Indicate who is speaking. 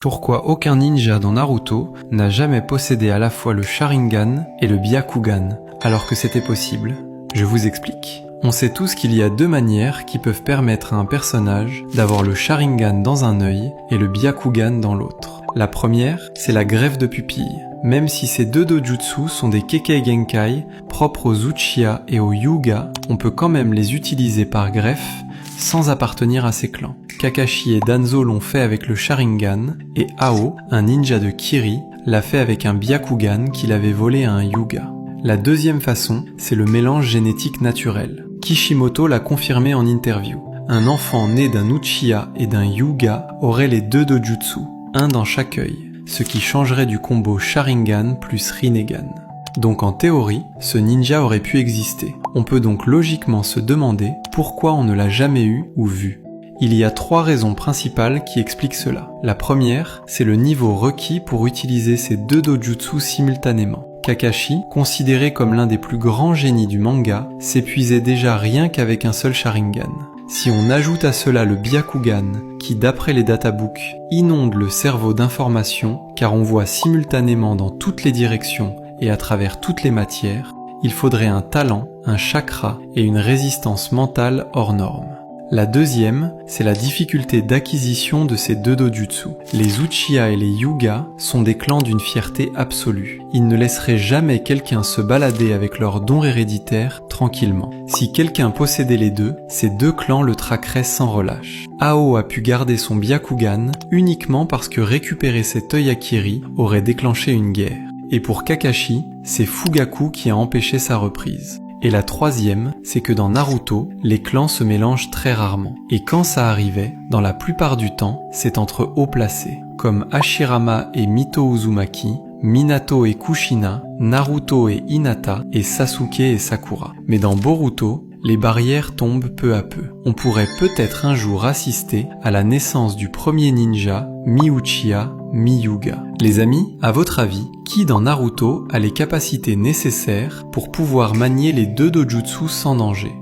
Speaker 1: Pourquoi aucun ninja dans Naruto n'a jamais possédé à la fois le Sharingan et le Byakugan, alors que c'était possible? Je vous explique. On sait tous qu'il y a deux manières qui peuvent permettre à un personnage d'avoir le Sharingan dans un œil et le Byakugan dans l'autre. La première, c'est la greffe de pupille. Même si ces deux dojutsu sont des Kekkei Genkai propres aux Uchiha et aux Hyuga, on peut quand même les utiliser par greffe sans appartenir à ces clans. Kakashi et Danzo l'ont fait avec le Sharingan, et Ao, un ninja de Kiri, l'a fait avec un Byakugan qu'il avait volé à un Hyuga. La deuxième façon, c'est le mélange génétique naturel. Kishimoto l'a confirmé en interview. Un enfant né d'un Uchiha et d'un Hyuga aurait les deux dojutsu, un dans chaque œil, ce qui changerait du combo Sharingan plus Rinnegan. Donc en théorie, ce ninja aurait pu exister. On peut donc logiquement se demander pourquoi on ne l'a jamais eu ou vu. Il y a trois raisons principales qui expliquent cela. La première, c'est le niveau requis pour utiliser ces deux dojutsu simultanément. Kakashi, considéré comme l'un des plus grands génies du manga, s'épuisait déjà rien qu'avec un seul Sharingan. Si on ajoute à cela le Byakugan, qui d'après les databooks, inonde le cerveau d'informations, car on voit simultanément dans toutes les directions et à travers toutes les matières, il faudrait un talent, un chakra et une résistance mentale hors norme. La deuxième, c'est la difficulté d'acquisition de ces deux dojutsu. Les Uchiha et les Hyuga sont des clans d'une fierté absolue. Ils ne laisseraient jamais quelqu'un se balader avec leurs dons héréditaires tranquillement. Si quelqu'un possédait les deux, ces deux clans le traqueraient sans relâche. Ao a pu garder son Byakugan uniquement parce que récupérer cet œil Akiri aurait déclenché une guerre. Et pour Kakashi, c'est Fugaku qui a empêché sa reprise. Et la troisième, c'est que dans Naruto, les clans se mélangent très rarement. Et quand ça arrivait, dans la plupart du temps, c'est entre hauts placés, comme Hashirama et Mito Uzumaki, Minato et Kushina, Naruto et Hinata, et Sasuke et Sakura. Mais dans Boruto, les barrières tombent peu à peu. On pourrait peut-être un jour assister à la naissance du premier ninja, mi-Uchiha, mi-Hyuga. Les amis, à votre avis, qui dans Naruto a les capacités nécessaires pour pouvoir manier les deux dojutsu sans danger?